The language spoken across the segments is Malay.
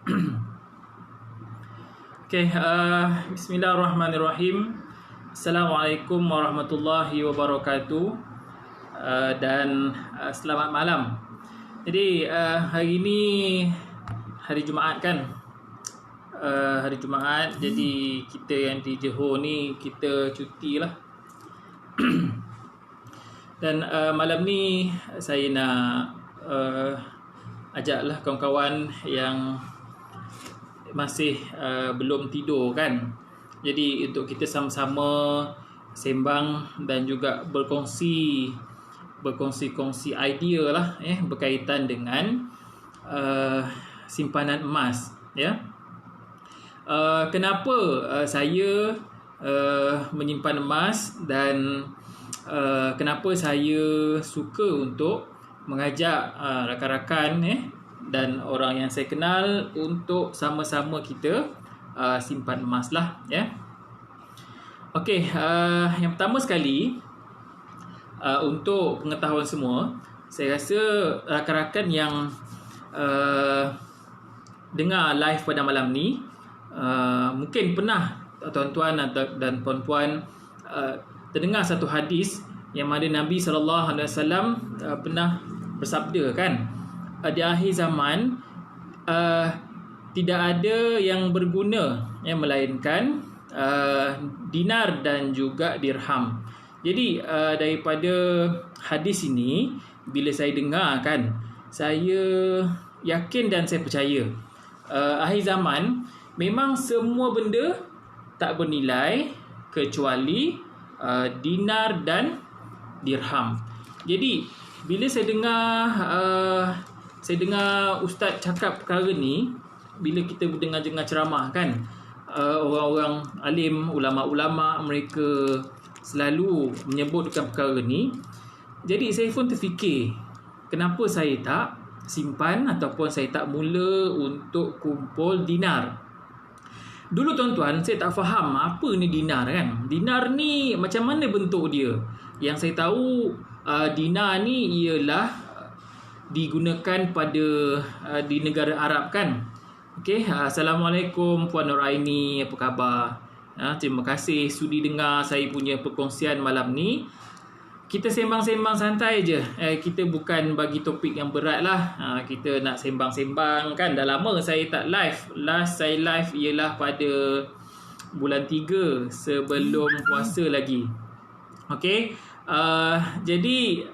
Okay, Bismillahirrahmanirrahim. Assalamualaikum warahmatullahi wabarakatuh. Dan selamat malam. Jadi hari ini hari Jumaat kan? Hari Jumaat. Jadi kita yang di Johor ni kita cuti lah. Dan malam ni saya nak ajaklah kawan-kawan yang masih belum tidur kan. Jadi untuk kita sama-sama sembang dan juga berkongsi idea lah berkaitan dengan simpanan emas ya. Kenapa saya menyimpan emas dan kenapa saya suka untuk mengajak rakan-rakan dan orang yang saya kenal untuk sama-sama kita simpan emas lah ya. Okey, yang pertama sekali untuk pengetahuan semua, saya rasa rakan-rakan yang dengar live pada malam ni mungkin pernah tuan-tuan dan puan-puan terdengar satu hadis yang mana Nabi SAW pernah bersabda kan, di akhir zaman tidak ada yang berguna melainkan dinar dan juga dirham. Jadi daripada hadis ini, bila saya dengar kan, saya yakin dan saya percaya akhir zaman memang semua benda tak bernilai kecuali dinar dan dirham. Jadi bila saya dengar ustaz cakap perkara ni, bila kita dengar ceramah kan, orang-orang alim, ulama-ulama mereka selalu menyebutkan perkara ni. Jadi saya pun terfikir, kenapa saya tak simpan ataupun saya tak mula untuk kumpul dinar. Dulu tuan-tuan, saya tak faham apa ni dinar kan. Dinar ni macam mana bentuk dia? Yang saya tahu dinar ni ialah digunakan pada di negara Arab kan. Okey, Assalamualaikum Puan Nuraini, apa khabar? Terima kasih sudi dengar saya punya perkongsian malam ni. Kita sembang-sembang santai je. Kita bukan bagi topik yang berat lah. Kita nak sembang-sembang kan. Dah lama saya tak live. Last saya live ialah pada bulan 3 sebelum puasa lagi. Okey. Jadi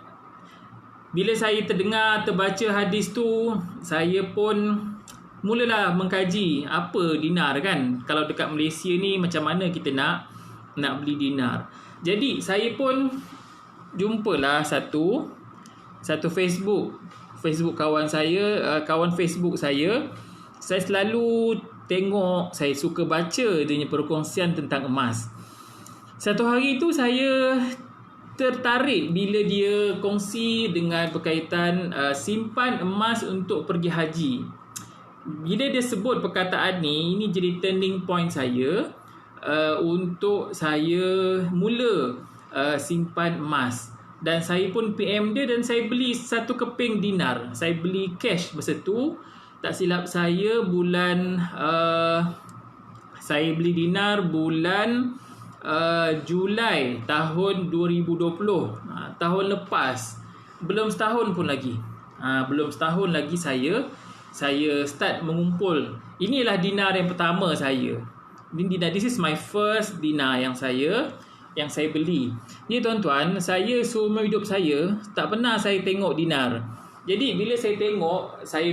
bila saya terbaca hadis tu, saya pun mulalah mengkaji apa dinar kan. Kalau dekat Malaysia ni macam mana kita nak beli dinar. Jadi saya pun jumpalah satu Facebook kawan saya, kawan Facebook saya. Saya selalu tengok, saya suka baca dia punya perkongsian tentang emas. Satu hari tu saya tertarik bila dia kongsi dengan berkaitan simpan emas untuk pergi haji. Bila dia sebut perkataan ni, ini jadi turning point saya untuk saya mula simpan emas. Dan saya pun PM dia dan saya beli satu keping dinar. Saya beli cash masa tu. Tak silap saya saya beli dinar bulan Julai tahun 2020, tahun lepas. Belum setahun lagi saya start mengumpul. Inilah dinar yang pertama saya. This is my first dinar yang saya beli. Ni tuan-tuan, saya seumur hidup saya tak pernah saya tengok dinar. Jadi bila saya tengok, saya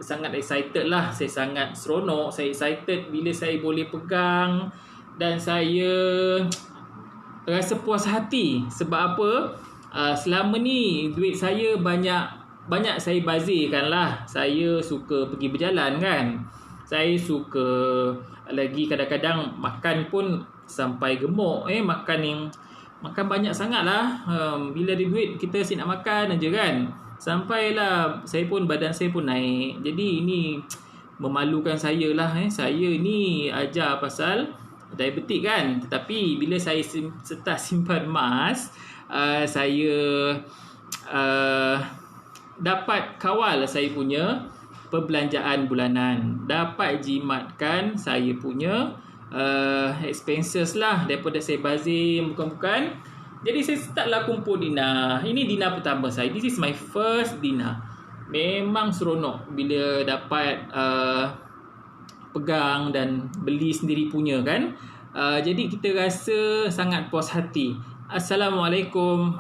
sangat excited lah. Saya sangat seronok, saya excited bila saya boleh pegang. Dan saya rasa puas hati. Sebab apa? Selama ni duit saya banyak saya bazirkan lah. Saya suka pergi berjalan kan. Saya suka lagi kadang-kadang makan pun sampai gemuk. Makan banyak sangat lah. Bila ada duit kita asyik nak makan aja kan. Sampailah badan saya pun naik. Jadi ini memalukan saya lah. Saya ni ajar pasal diabetik kan. Tetapi bila saya start simpan emas, saya dapat kawal saya punya perbelanjaan bulanan. Dapat jimatkan saya punya expenses lah daripada saya bazir bukan-bukan. Jadi saya startlah kumpul dinar. Ini dinar pertama saya. This is my first dinar. Memang seronok bila dapat pegang dan beli sendiri punya kan. Jadi kita rasa sangat puas hati. Assalamualaikum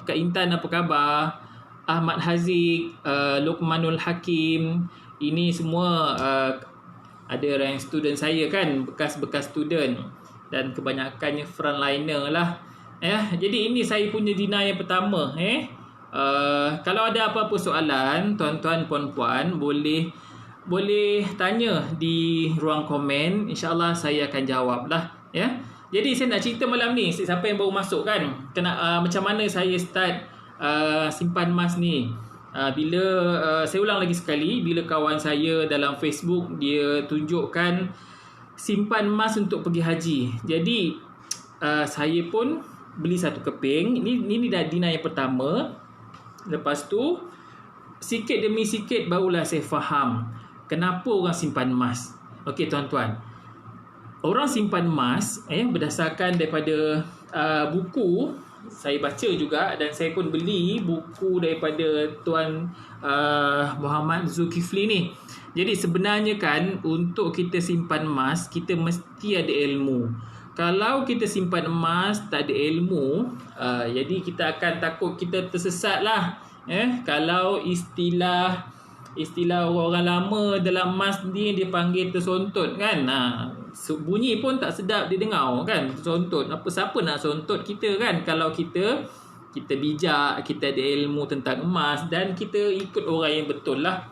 Kak Intan, apa khabar? Ahmad Haziq, Luqmanul Hakim. Ini semua ada orang student saya kan, bekas-bekas student dan kebanyakannya frontliner lah. Jadi ini saya punya dinar yang pertama. Kalau ada apa-apa soalan, tuan-tuan, puan-puan, boleh tanya di ruang komen. InsyaAllah saya akan jawab lah. Jadi saya nak cerita malam ni, siapa yang baru masuk kan, macam mana saya start simpan emas ni. Bila saya ulang lagi sekali, bila kawan saya dalam Facebook dia tunjukkan simpan emas untuk pergi haji. Jadi saya pun beli satu keping. Ini dah dinar yang pertama. Lepas tu sikit demi sikit barulah saya faham kenapa orang simpan emas. Okey tuan-tuan, orang simpan emas berdasarkan daripada buku saya baca juga, dan saya pun beli buku daripada Tuan Muhammad Zulkifli ni. Jadi sebenarnya kan, untuk kita simpan emas, kita mesti ada ilmu. Kalau kita simpan emas tak ada ilmu, jadi kita akan takut kita tersesat lah. Kalau istilah orang lama dalam emas ni dia panggil tersontot kan. Bunyi pun tak sedap didengar kan, tersontot. Siapa nak sontot kita kan, kalau kita bijak, kita ada ilmu tentang emas dan kita ikut orang yang betul lah.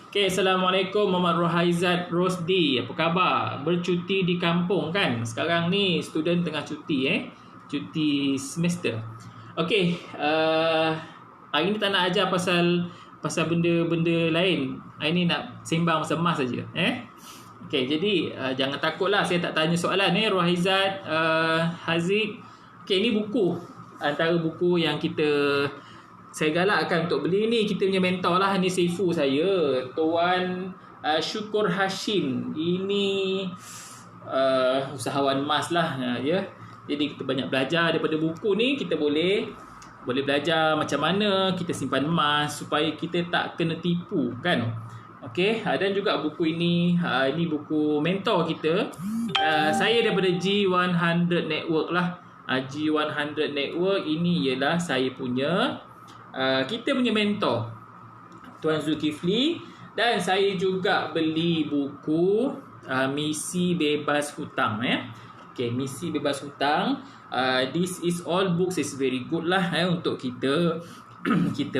Okay, Assalamualaikum Muhammad Rohaizat Rosdi, apa khabar? Bercuti di kampung kan? Sekarang ni student tengah cuti cuti semester. Okay, hari ni tak nak ajar pasal benda-benda lain. Hari ni nak sembang pasal emas saja. Okay, jadi jangan takutlah saya tak tanya soalan Rohaizat Haziq. Okay, ini buku, antara buku yang saya galakkan untuk beli ni. Kita punya mentor lah, ni seifu saya, Tuan Syukur Hashim. Ini usahawan emas lah Jadi kita banyak belajar daripada buku ni. Kita boleh belajar macam mana kita simpan emas supaya kita tak kena tipu kan. Okey, dan juga buku ini buku mentor kita. Saya daripada G100 Network lah. G100 Network ini ialah saya punya kita punya mentor Tuan Zulkifli. Dan saya juga beli buku Misi Bebas Hutang Okay, Misi Bebas Hutang. This is all books is very good lah untuk kita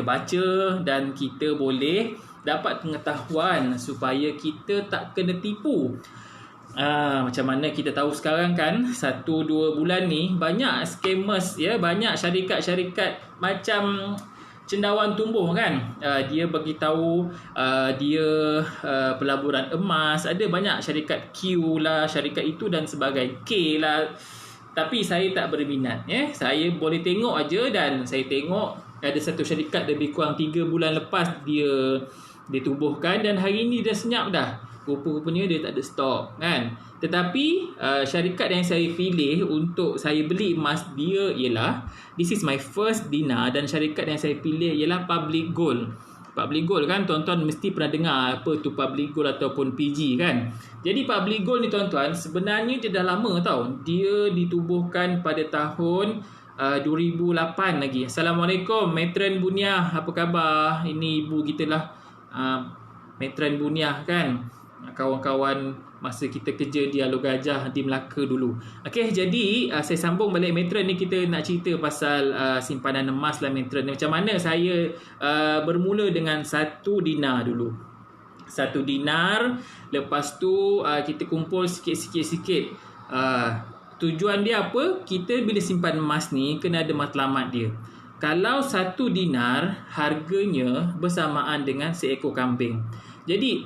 baca dan kita boleh dapat pengetahuan supaya kita tak kena tipu. Macam mana kita tahu sekarang kan, 1-2 bulan ni banyak scammers banyak syarikat-syarikat macam cendawan tumbuh kan. Dia bagi tahu dia pelaburan emas, ada banyak syarikat Q lah, syarikat itu dan sebagainya, K lah. Tapi saya tak berminat saya boleh tengok aja, dan saya tengok ada satu syarikat lebih kurang 3 bulan lepas dia tubuhkan, dan hari ni dah senyap dah. Rupa-rupanya dia tak ada stok kan. Tetapi syarikat yang saya pilih untuk saya beli emas dia ialah, this is my first dinar, dan syarikat yang saya pilih ialah Public Gold. Public Gold kan tuan-tuan mesti pernah dengar apa tu Public Gold ataupun PG kan. Jadi Public Gold ni tuan-tuan sebenarnya dia dah lama tau. Dia ditubuhkan pada tahun 2008 lagi. Assalamualaikum Matron Buniah, apa khabar? Ini ibu kita lah, Matron Buniah kan, kawan-kawan masa kita kerja di Alor Gajah di Melaka dulu. Okey, jadi saya sambung balik Matron ni. Kita nak cerita pasal simpanan emas lah Matron. Macam mana saya bermula dengan 1 dinar dulu. 1 dinar, lepas tu kita kumpul sikit-sikit. Tujuan dia apa? Kita bila simpan emas ni kena ada matlamat dia. Kalau 1 dinar harganya bersamaan dengan seekor kambing. Jadi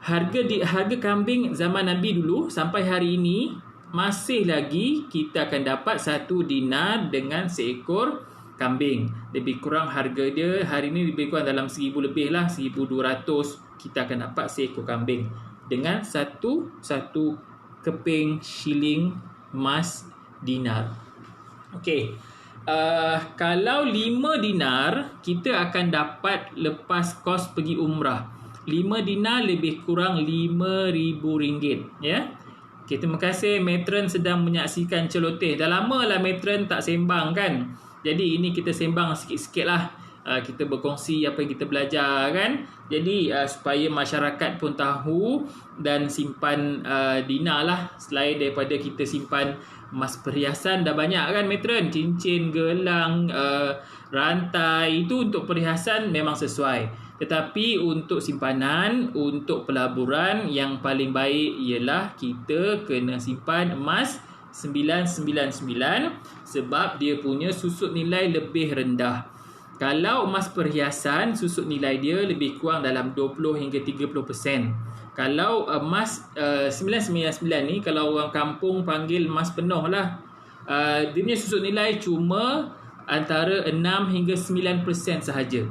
harga kambing zaman Nabi dulu sampai hari ini masih lagi kita akan dapat 1 dinar dengan seekor kambing. Lebih kurang harga dia hari ni lebih kurang dalam 1000 lebih lah, 1200 kita akan dapat seekor kambing dengan satu keping shilling emas dinar. Okey. Kalau 5 dinar kita akan dapat lepas kos pergi umrah. 5 dinar lebih kurang RM5,000 ya. Okay, terima kasih Matron sedang menyaksikan celoteh. Dah lama lah Matron tak sembang kan. Jadi ini kita sembang sikit-sikit lah. Kita berkongsi apa yang kita belajar kan. Jadi supaya masyarakat pun tahu dan simpan dinar lah. Selain daripada kita simpan emas perhiasan dah banyak kan Matron. Cincin, gelang, rantai itu untuk perhiasan memang sesuai. Tetapi untuk simpanan, untuk pelaburan yang paling baik ialah kita kena simpan emas 999 sebab dia punya susut nilai lebih rendah. Kalau emas perhiasan, susut nilai dia lebih kurang dalam 20 hingga 30%. Kalau emas 999 ni, kalau orang kampung panggil emas penuh lah, dia punya susut nilai cuma antara 6 hingga 9% sahaja.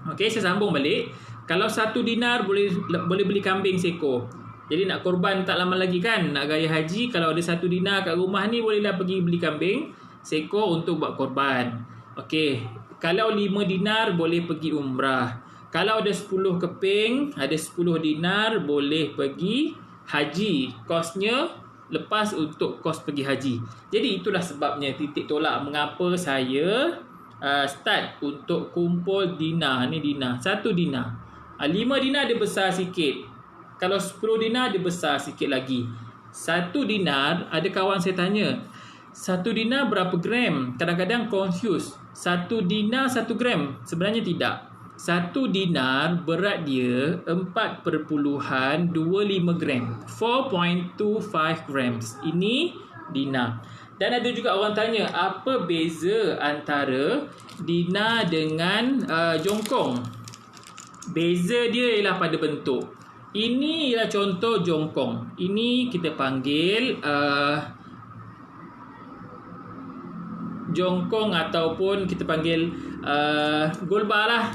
Okey, saya sambung balik. Kalau 1 dinar boleh beli kambing seekor. Jadi nak korban tak lama lagi kan, nak gaya haji, kalau ada 1 dinar kat rumah ni bolehlah pergi beli kambing seekor untuk buat korban. Okey, kalau 5 dinar boleh pergi umrah. Kalau ada 10 keping, ada 10 dinar boleh pergi haji. Kosnya lepas untuk kos pergi haji. Jadi itulah sebabnya titik tolak mengapa saya start untuk kumpul dinar. Ni dinar, 1 dinar. 5 dinar dia besar sikit. Kalau 10 dinar dia besar sikit lagi. 1 dinar, ada kawan saya tanya, 1 dinar berapa gram? Kadang-kadang confuse. 1 dinar 1 gram. Sebenarnya tidak. 1 dinar berat dia 4.25 gram. 4.25 grams. Ini dinar. Dan ada juga orang tanya, apa beza antara dinar dengan jongkong? Beza dia ialah pada bentuk. Ini ialah contoh jongkong. Ini kita panggil jongkong ataupun kita panggil gold bar lah.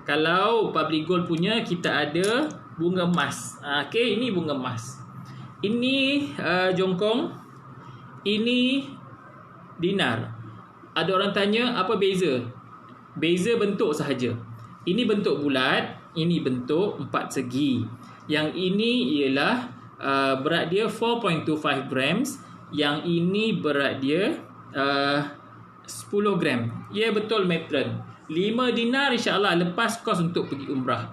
Kalau public gold punya, kita ada bunga emas. Okay, ini bunga emas. Ini jongkong. Ini dinar. Ada orang tanya apa beza? Beza bentuk sahaja. Ini bentuk bulat, ini bentuk 4 segi. Yang ini ialah berat dia 4.25 grams. Yang ini berat dia 10 gram. Ya, betul Matron. 5 dinar insya-Allah lepas kos untuk pergi umrah.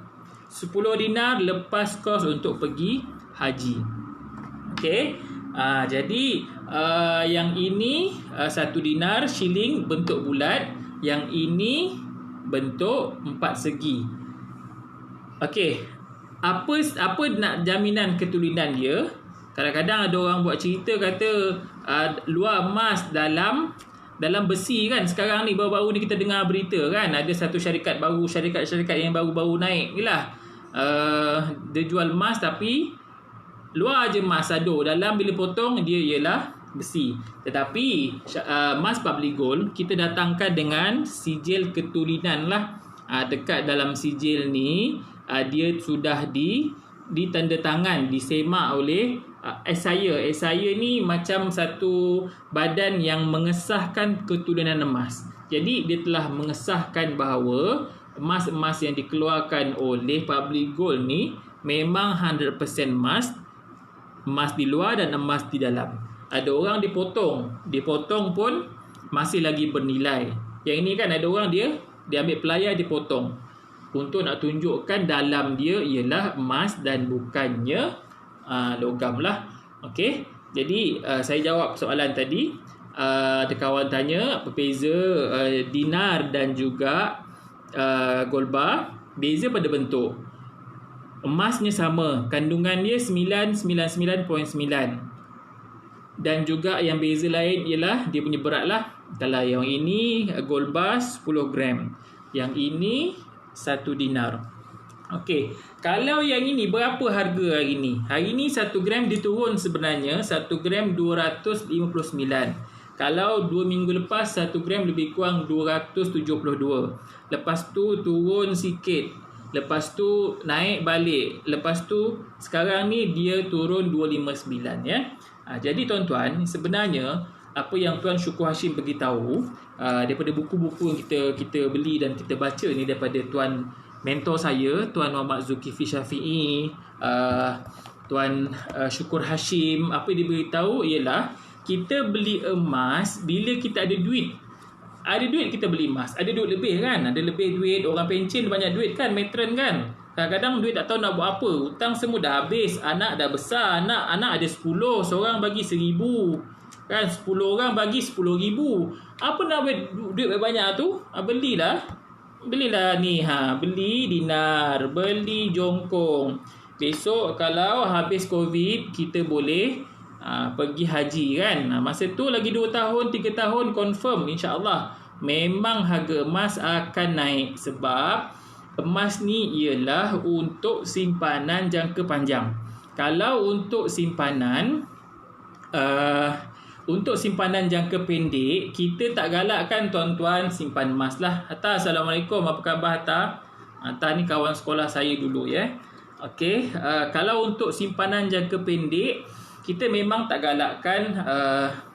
10 dinar lepas kos untuk pergi haji. Okey. Jadi yang ini 1 dinar shilling bentuk bulat, yang ini bentuk 4 segi. Okey. Apa nak jaminan ketulinan dia? Kadang-kadang ada orang buat cerita kata luar emas dalam besi kan. Sekarang ni baru-baru ni kita dengar berita kan, ada satu syarikat baru, syarikat yang baru-baru naik ni lah. Dia jual emas tapi luar je emas sado, dalam bila potong dia ialah besi. Tetapi emas public gold kita datangkan dengan sijil ketulinan lah. Dekat dalam sijil ni dia sudah ditandatangan, disemak oleh SIA. SIA ni macam satu badan yang mengesahkan ketulinan emas. Jadi dia telah mengesahkan bahawa emas-emas yang dikeluarkan oleh public gold ni memang 100% emas. Emas di luar dan emas di dalam. Ada orang dipotong pun masih lagi bernilai. Yang ini kan ada orang dia ambil pelayar, dipotong untuk nak tunjukkan dalam dia ialah emas dan bukannya logam lah. Okey. Jadi saya jawab soalan tadi. Ada kawan tanya apa beza dinar dan juga gold bar. Beza pada bentuk. Emasnya sama, kandungan dia 999.9. Dan juga yang beza lain ialah dia punya berat lah. Kalau yang ini gold bar 10 gram, yang ini 1 dinar. Okey, kalau yang ini berapa harga hari ni? Hari ni 1 gram dia turun sebenarnya 1 gram 259. Kalau 2 minggu lepas 1 gram lebih kurang 272. Lepas tu turun sikit. Lepas tu naik balik. Lepas tu sekarang ni dia turun 259 ya. Jadi tuan-tuan, sebenarnya apa yang Tuan Syukur Hashim beritahu daripada buku-buku yang kita beli dan kita baca ni, daripada Tuan mentor saya, Tuan Muhammad Zulkifli Syafi'i, Tuan Syukur Hashim, apa dia beritahu ialah kita beli emas bila kita ada duit. Ada duit kita beli emas. Ada duit lebih kan? Ada lebih duit. Orang pencen banyak duit kan? Matron kan? Kadang-kadang duit tak tahu nak buat apa. Hutang semua dah habis. Anak dah besar. Anak ada 10. Seorang bagi 1,000. Kan? 10 orang bagi 10,000. Apa nak buat duit banyak tu? Belilah. Belilah ni. Beli dinar. Beli jongkong. Besok kalau habis COVID, kita boleh pergi haji kan. Masa tu lagi 2 tahun 3 tahun confirm insya-Allah memang harga emas akan naik, sebab emas ni ialah untuk simpanan jangka panjang. Kalau untuk simpanan jangka pendek, kita tak galakkan tuan-tuan simpan emas lah. Hatta, Assalamualaikum, apa khabar Hatta? Hatta ni kawan sekolah saya dulu ya. Okey, kalau untuk simpanan jangka pendek, kita memang tak galakkan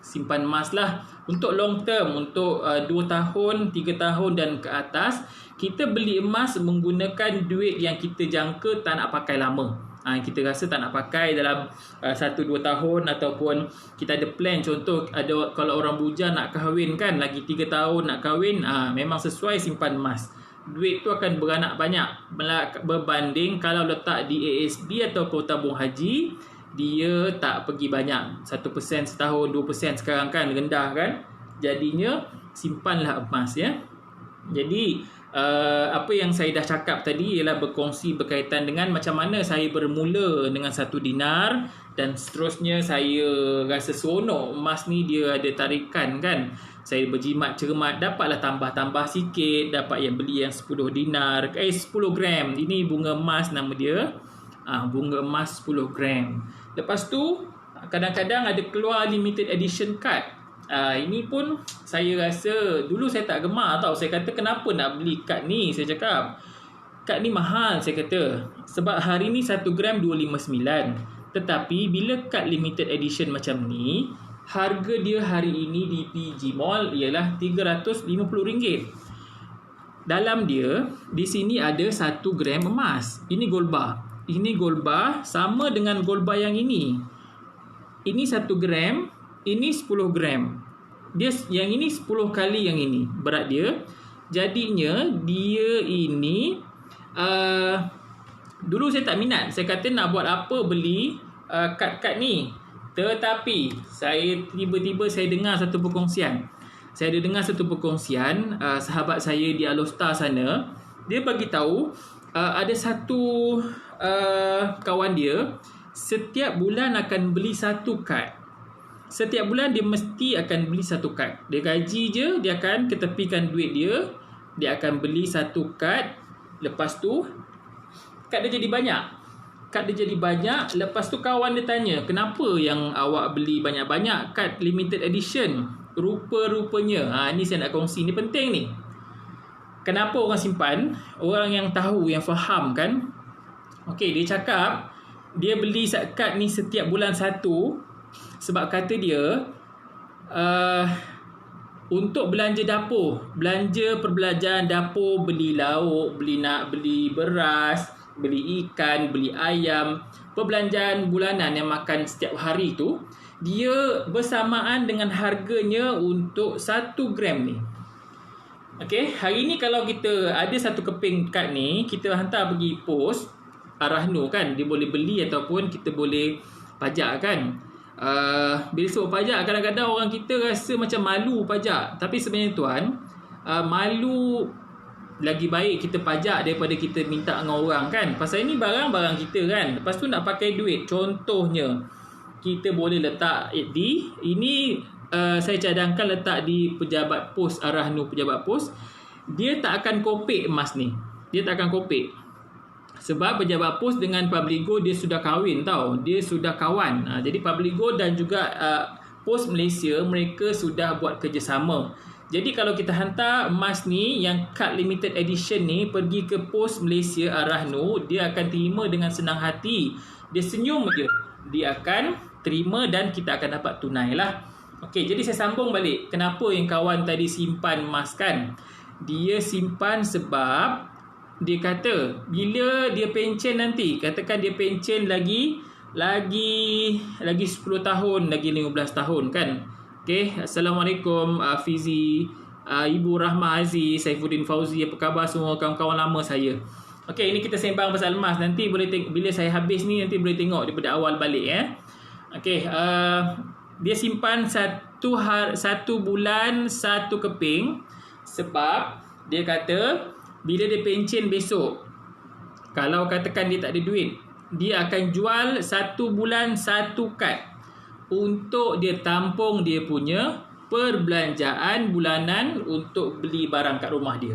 simpan emas lah. Untuk long term, untuk 2 tahun, 3 tahun dan ke atas, kita beli emas menggunakan duit yang kita jangka tak nak pakai lama. Kita rasa tak nak pakai dalam 1-2 tahun, ataupun kita ada plan, contoh kalau orang bujang nak kahwin kan, lagi 3 tahun nak kahwin, memang sesuai simpan emas. Duit tu akan beranak banyak berbanding kalau letak di ASB ataupun tabung haji, dia tak pergi banyak, 1% setahun, 2% sekarang kan rendah kan. Jadinya simpanlah emas ya. Jadi apa yang saya dah cakap tadi ialah berkongsi berkaitan dengan macam mana saya bermula dengan 1 dinar, dan seterusnya saya rasa seronok emas ni dia ada tarikan kan. Saya berjimat cermat, dapatlah tambah-tambah sikit, dapat yang beli yang 10 dinar, 10 gram. Ini bunga emas nama dia. Bunga emas 10 gram. Lepas tu kadang-kadang ada keluar limited edition card. Ini pun saya rasa dulu saya tak gemar tau. Saya kata kenapa nak beli kad ni? Saya cakap kad ni mahal, saya kata. Sebab hari ni 1 gram 259. Tetapi bila kad limited edition macam ni, harga dia hari ini di PG Mall ialah RM350. Dalam dia, di sini ada 1 gram emas. Ini gold bar. Ini gold bar sama dengan gold bar yang ini. Ini 1 gram, ini 10 gram. Yang ini 10 kali yang ini berat dia. Jadinya dia ini dulu saya tak minat. Saya kata nak buat apa beli kad-kad ni. Tetapi tiba-tiba saya dengar satu perkongsian. Saya ada dengar satu perkongsian sahabat saya di Alostar sana. Dia bagi tahu ada satu kawan dia setiap bulan akan beli 1 kad. Setiap bulan dia mesti akan beli 1 kad. Dia gaji je, dia akan ketepikan duit dia. Dia akan beli 1 kad. Lepas tu kad dia jadi banyak. Kad dia jadi banyak. Lepas tu kawan dia tanya, kenapa yang awak beli banyak-banyak kad limited edition? Rupa-rupanya, ni saya nak kongsi, ni penting ni. Kenapa orang simpan? Orang yang tahu, yang faham kan. Okey, dia cakap dia beli kad ni setiap bulan 1 sebab kata dia untuk belanja dapur, belanja perbelanjaan dapur, beli lauk, beli beras, beli ikan, beli ayam, perbelanjaan bulanan yang makan setiap hari tu, dia bersamaan dengan harganya untuk 1 gram ni. Okey, hari ni kalau kita ada 1 keping kad ni, kita hantar pergi pos Arahno kan, dia boleh beli ataupun kita boleh pajak kan. Besok pajak, kadang-kadang orang kita rasa macam malu pajak, tapi sebenarnya tuan, malu lagi baik kita pajak daripada kita minta dengan orang kan. Pasal ini barang-barang kita kan. Lepas tu nak pakai duit. Contohnya, kita boleh letak di ini, saya cadangkan letak di pejabat pos Arahno, pejabat pos. Dia tak akan kopek emas ni. Dia tak akan kopek. Sebab pejabat pos dengan Publigo dia sudah kahwin tau. Dia sudah kawan. Jadi Publigo dan juga Pos Malaysia mereka sudah buat kerjasama. Jadi kalau kita hantar emas ni yang kad limited edition ni pergi ke Pos Malaysia arah Nur, dia akan terima dengan senang hati. Dia senyum je, dia akan terima dan kita akan dapat tunai lah. Okey, jadi saya sambung balik. Kenapa yang kawan tadi simpan emas kan? Dia simpan sebab dia kata bila dia pencen nanti, katakan dia pencen lagi 10 tahun, lagi 15 tahun kan. Okey, Assalamualaikum Fizi, Ibu Rahmah Aziz, Saifuddin Fauzi, apa khabar semua kawan-kawan lama saya. Okey, ini kita sembang pasal emas. Nanti boleh bila saya habis ni nanti boleh tengok daripada awal balik Okey, dia simpan satu bulan satu keping sebab dia kata bila dia pencen besok, kalau katakan dia tak ada duit, dia akan jual 1 bulan 1 kad untuk dia tampung dia punya perbelanjaan bulanan untuk beli barang kat rumah dia.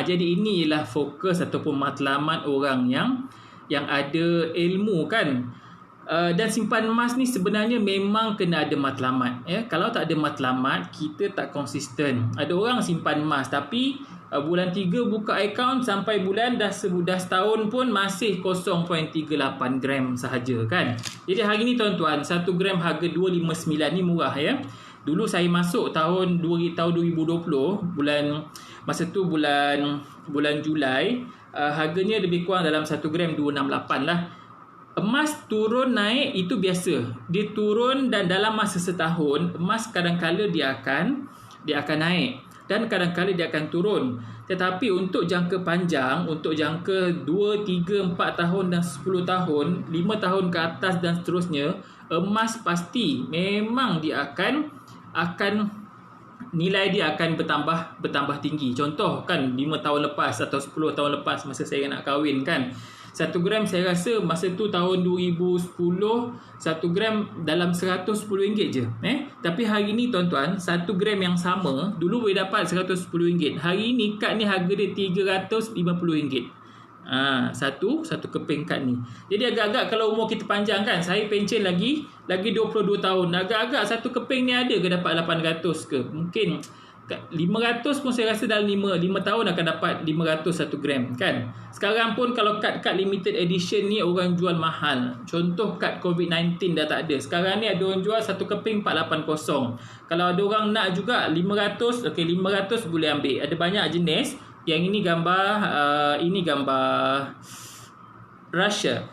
Jadi ini ialah fokus ataupun matlamat orang yang ada ilmu kan. Dan simpan emas ni sebenarnya memang kena ada matlamat. Kalau tak ada matlamat, kita tak konsisten. Ada orang simpan emas tapi bulan 3 buka akaun sampai bulan dah setahun pun masih 0.38 gram sahaja kan. Jadi hari ni tuan-tuan, 1 gram harga 259 ni murah Dulu saya masuk tahun 2020, masa tu bulan Julai, harganya lebih kurang dalam 1 gram 268 lah. Emas turun naik itu biasa. Dia turun dan dalam masa setahun emas kadang-kala dia akan naik dan kadang-kala dia akan turun. Tetapi untuk jangka panjang, untuk jangka 2, 3, 4 tahun dan 10 tahun, 5 tahun ke atas dan seterusnya, emas pasti memang dia akan nilai dia akan bertambah tinggi. Contoh kan 5 tahun lepas atau 10 tahun lepas masa saya nak kahwin kan, 1 gram saya rasa masa tu tahun 2010 1 gram dalam RM110 je. Tapi hari ni tuan-tuan, 1 gram yang sama dulu boleh dapat RM110. Hari ni kad ni harga dia RM350. Satu keping kad ni. Jadi agak-agak kalau umur kita panjang kan, saya pencen lagi 22 tahun, agak-agak satu keping ni ada ke dapat 800 ke? Mungkin 500 pun saya rasa dalam 5 tahun akan dapat 500 1 gram kan. Sekarang pun kalau kad limited edition ni orang jual mahal. Contoh kad COVID-19 dah tak ada. Sekarang ni ada orang jual 1 keping 480. Kalau ada orang nak juga 500, okey 500 boleh ambil. Ada banyak jenis. Yang ini gambar Russia.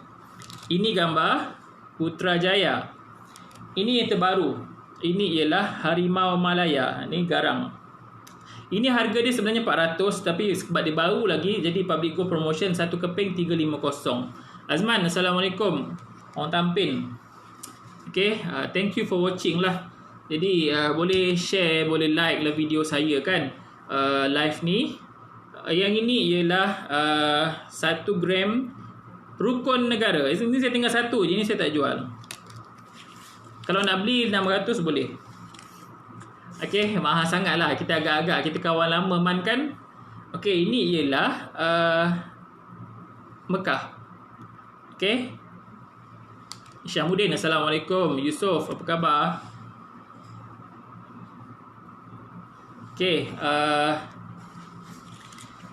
Ini gambar Putrajaya. Ini yang terbaru. Ini ialah Harimau Malaya. Ini garang. Ini harga dia sebenarnya 400 tapi sebab dia baru lagi jadi public go promotion 1 keping 350. Azman, Assalamualaikum. Orang Tampin. Okay, thank you for watching lah. Jadi boleh share, boleh like lah video saya kan, live ni. Yang ini ialah 1 gram Rukun Negara. Ini saya tinggal satu je, ini saya tak jual. Kalau nak beli 600 boleh. Okey, mahal sangat lah. Kita agak-agak, kita kawan lama man kan. Okey, ini ialah Mekah. Okey, Syahmudin, Assalamualaikum. Yusof, apa khabar? Okey,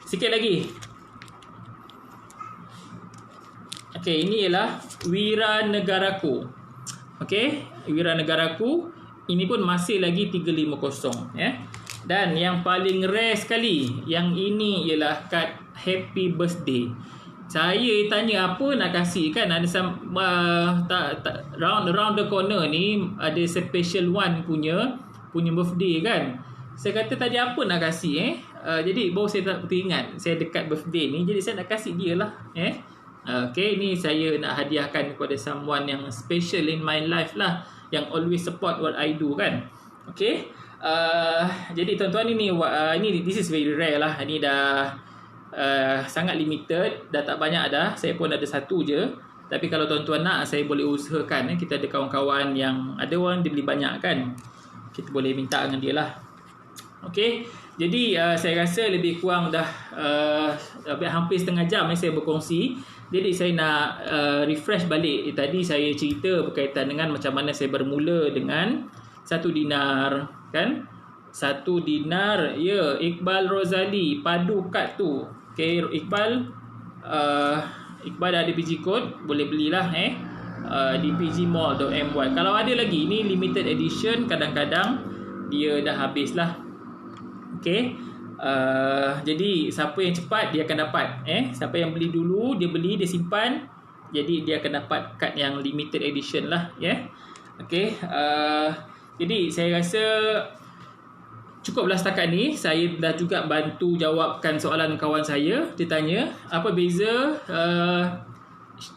sikit lagi. Okey, ini ialah Wiranegaraku. Okey, Wiranegaraku. Ini pun masih lagi 350 Dan yang paling rare sekali, yang ini ialah kad Happy Birthday. Saya tanya apa nak kasih kan, ada round the corner ni ada special one punya birthday kan. Saya kata tadi apa nak kasih jadi baru saya teringat saya dekat birthday ni, jadi saya nak kasih dia lah Okay, ni saya nak hadiahkan kepada someone yang special in my life lah, yang always support what I do kan. Okay, jadi tuan-tuan ini this is very rare lah. Ini dah sangat limited, dah tak banyak dah. Saya pun ada satu je. Tapi kalau tuan-tuan nak, saya boleh usahakan. Kita ada kawan-kawan yang ada orang dia beli banyak kan, kita boleh minta dengan dia lah. Okay, jadi saya rasa lebih kurang dah hampir setengah jam saya berkongsi. Jadi saya nak refresh balik. Tadi saya cerita berkaitan dengan macam mana saya bermula dengan 1 dinar kan. 1 dinar. Ya, Iqbal Rozali, padu kad tu. Okay, Iqbal ada PG code, boleh belilah di pgmall.my. Kalau ada lagi, ini limited edition, kadang-kadang dia dah habis lah. Okay, jadi siapa yang cepat dia akan dapat. Siapa yang beli dulu, dia beli, dia simpan, jadi dia akan dapat kad yang limited edition lah. Okay, jadi saya rasa cukuplah setakat ni. Saya dah juga bantu jawabkan soalan kawan saya. Dia tanya apa beza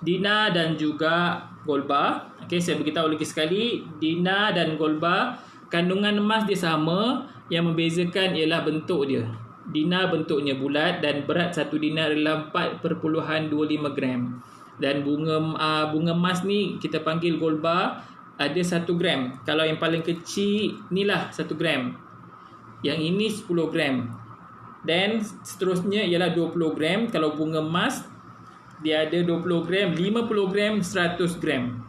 Dina dan juga Gold Bar. Okay, saya beritahu lagi sekali, Dina dan Gold Bar kandungan emas dia sama. Yang membezakan ialah bentuk dia. Dina bentuknya bulat dan berat 1 dinar adalah 4.25 gram. Dan bunga emas ni kita panggil Gold Bar, ada 1 gram. Kalau yang paling kecil ni lah 1 gram. Yang ini 10 gram. Dan seterusnya ialah 20 gram. Kalau bunga emas dia ada 20 gram, 50 gram, 100 gram.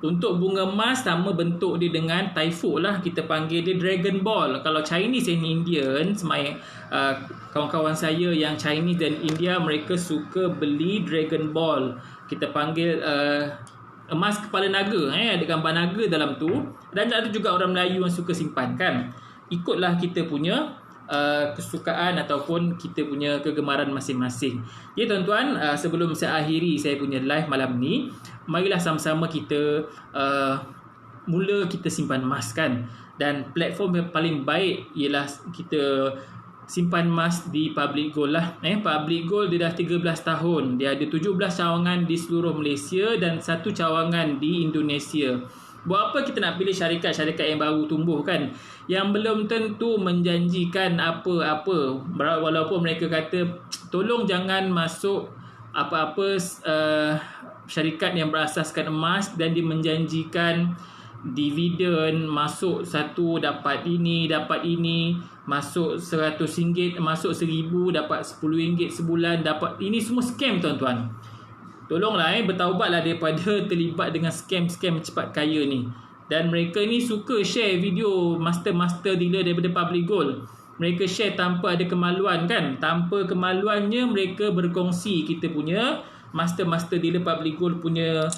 Untuk bunga emas sama bentuk dia dengan Typhoon lah. Kita panggil dia Dragon Ball. Kalau Chinese and Indian, kawan-kawan saya yang Chinese dan India, mereka suka beli Dragon Ball. Kita panggil emas kepala naga. Ada gambar naga dalam tu. Dan ada juga orang Melayu yang suka simpan kan. Ikutlah kita punya kesukaan ataupun kita punya kegemaran masing-masing. Ya tuan-tuan, sebelum saya akhiri saya punya live malam ni, marilah sama-sama kita mula kita simpan emas kan. Dan platform yang paling baik ialah kita simpan emas di Public Gold lah. Public Gold dia dah 13 tahun. Dia ada 17 cawangan di seluruh Malaysia dan 1 cawangan di Indonesia. Buat apa kita nak pilih syarikat-syarikat yang baru tumbuh kan, yang belum tentu menjanjikan apa-apa. Walaupun mereka kata tolong jangan masuk apa-apa syarikat yang berasaskan emas dan dia menjanjikan dividen, masuk 1 dapat ini, masuk RM100, masuk RM1,000 dapat RM10 sebulan, dapat ini. Semua scam tuan-tuan. Tolonglah bertaubatlah daripada terlibat dengan scam-scam cepat kaya ni. Dan mereka ni suka share video master-master dealer daripada Public Gold. Mereka share tanpa ada kemaluan kan. Tanpa kemaluannya mereka berkongsi kita punya master-master dealer Public Gold punya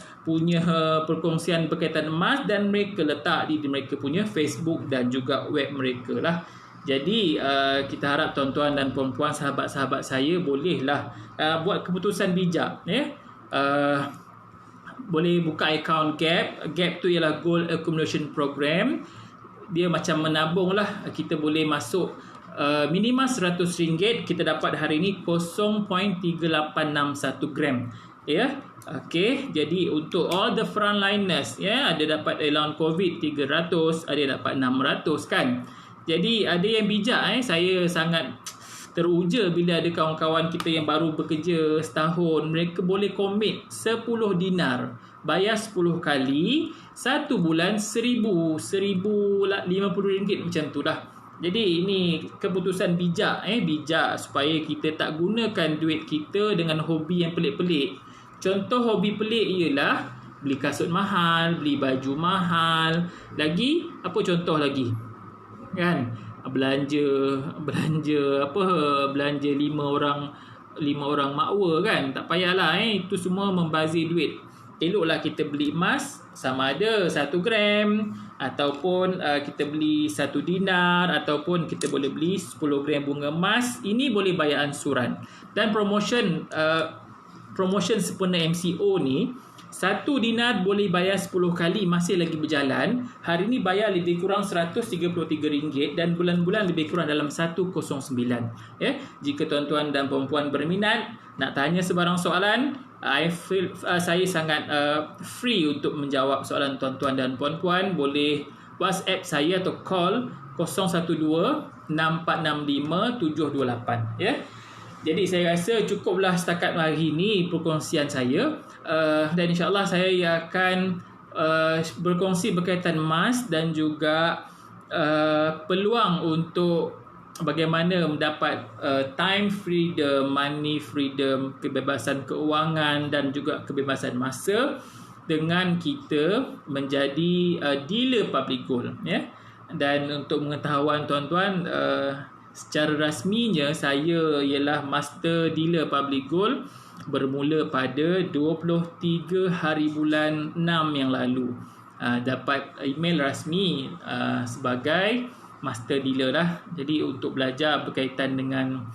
perkongsian berkaitan emas, dan mereka letak di mereka punya Facebook dan juga web mereka lah. Jadi kita harap tuan-tuan dan puan-puan, sahabat-sahabat saya, bolehlah buat keputusan bijak. Boleh buka akaun Gap tu ialah Gold Accumulation Program. Dia macam menabung lah. Kita boleh masuk minimum RM100. Kita dapat hari ni 0.3861 gram. Okay, jadi untuk all the frontliners, ada dapat allowance COVID 300, ada dapat 600 kan. Jadi ada yang bijak. Saya sangat teruja bila ada kawan-kawan kita yang baru bekerja setahun, mereka boleh komit 10 dinar, bayar 10 kali, 1 bulan RM1,050 macam tu lah. Jadi ini keputusan bijak, bijak supaya kita tak gunakan duit kita dengan hobi yang pelik-pelik. Contoh hobi pelik ialah beli kasut mahal, beli baju mahal. Lagi apa contoh lagi? Kan? Belanja belanja 5 orang makwa kan, tak payahlah. Itu semua membazir duit. Eloklah kita beli emas sama ada 1 gram ataupun kita beli 1 dinar, ataupun kita boleh beli 10 gram bunga emas. Ini boleh bayar ansuran. Dan promotion sempena MCO ni, 1 dinar boleh bayar 10 kali, masih lagi berjalan. Hari ni bayar lebih kurang RM133 dan bulan-bulan lebih kurang dalam 109. Jika tuan-tuan dan puan-puan berminat nak tanya sebarang soalan, saya sangat free untuk menjawab soalan tuan-tuan dan puan-puan. Boleh WhatsApp saya atau call 012-6465-728. Jadi saya rasa cukuplah setakat hari ini perkongsian saya. Dan insyaAllah saya akan berkongsi berkaitan emas dan juga peluang untuk bagaimana mendapat time freedom, money freedom, kebebasan keuangan dan juga kebebasan masa dengan kita menjadi dealer public gold, ya. Dan untuk pengetahuan tuan-tuan, secara rasminya saya ialah master dealer public gold bermula pada 23 hari bulan 6 yang lalu. Dapat email rasmi sebagai master dealer lah. Jadi untuk belajar berkaitan dengan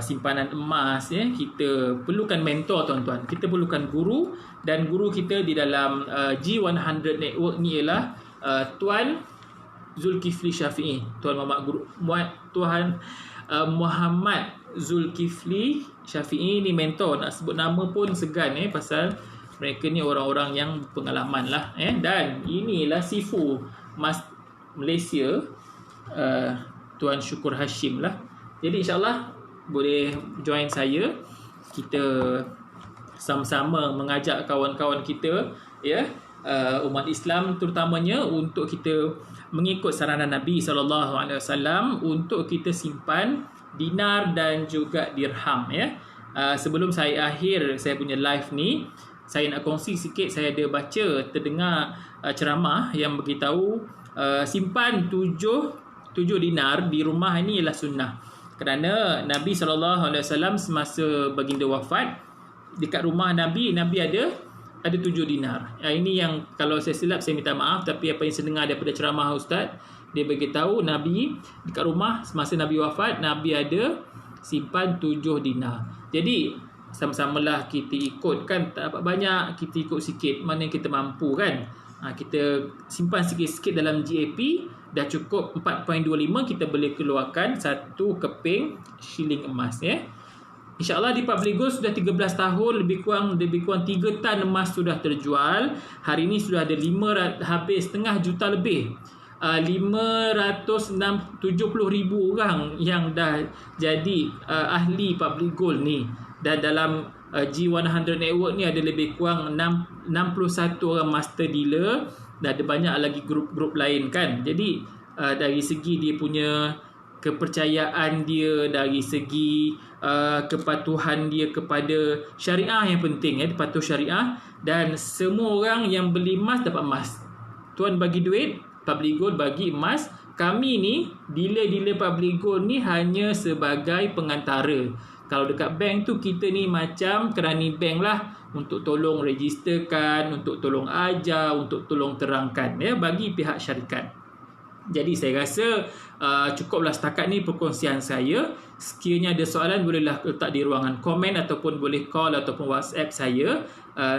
simpanan emas, ya, kita perlukan mentor tuan-tuan. Kita perlukan guru, dan guru kita di dalam G100 Network ni ialah Tuan Zulkifli Syafi'i. Tuan Muhammad Zulkifli Syafi'i ni mentor. Nak sebut nama pun segan, pasal mereka ni orang-orang yang berpengalaman lah, Dan inilah Sifu Mas Malaysia, Tuan Syukur Hashim lah. Jadi insyaAllah boleh join saya. Kita sama-sama mengajak kawan-kawan kita, ya, umat Islam terutamanya, untuk kita mengikut saranan Nabi SAW untuk kita simpan dinar dan juga dirham, ya. Sebelum saya akhir saya punya live ni, saya nak kongsi sikit. Saya ada terdengar ceramah yang beritahu simpan 7 dinar di rumah ini ialah sunnah. Kerana Nabi SAW semasa baginda wafat, dekat rumah Nabi ada 7 dinar. Ini yang kalau saya silap saya minta maaf, tapi apa yang saya dengar daripada ceramah Ustaz, dia beritahu Nabi dekat rumah semasa Nabi wafat, Nabi ada simpan 7 dinar. Jadi sama-samalah kita ikut, kan tak dapat banyak, kita ikut sikit mana yang kita mampu, kan. Kita simpan sikit-sikit dalam GAP, dah cukup 4.25, kita boleh keluarkan 1 keping shilling emas, ya. InsyaAllah di Public Gold sudah 13 tahun, lebih kurang 3 tan emas sudah terjual. Hari ini sudah ada habis setengah juta lebih. 570,000 orang yang dah jadi ahli Public Gold ni. Dan dalam G100 Network ni ada lebih kurang 61 orang master dealer, dan ada banyak lagi grup-grup lain, kan. Jadi dari segi dia punya kepercayaan dia, dari segi kepatuhan dia kepada syariah yang penting, dia patuh syariah, dan semua orang yang beli emas dapat emas. Tuan bagi duit, Public Gold bagi emas. Kami ni dealer-dealer Public Gold ni hanya sebagai pengantara. Kalau dekat bank tu, kita ni macam kerani bank lah, untuk tolong registerkan, untuk tolong ajar, untuk tolong terangkan, ya, bagi pihak syarikat. Jadi saya rasa cukuplah setakat ni perkongsian saya. Sekiranya ada soalan, bolehlah letak di ruangan komen, ataupun boleh call ataupun WhatsApp saya.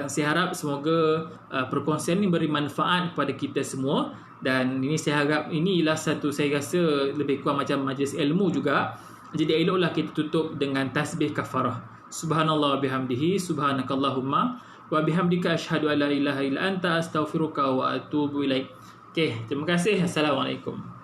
Saya harap semoga perkongsian ni beri manfaat kepada kita semua. Dan ini saya harap ini ialah satu, saya rasa lebih kurang macam majlis ilmu juga. Jadi eloklah kita tutup dengan tasbih kafarah. Subhanallah wa bihamdihi, subhanakallahumma wa bihamdika asyhadu an la ilaha illa anta astaghfiruka wa atubu ilaik. Okey, terima kasih. Assalamualaikum.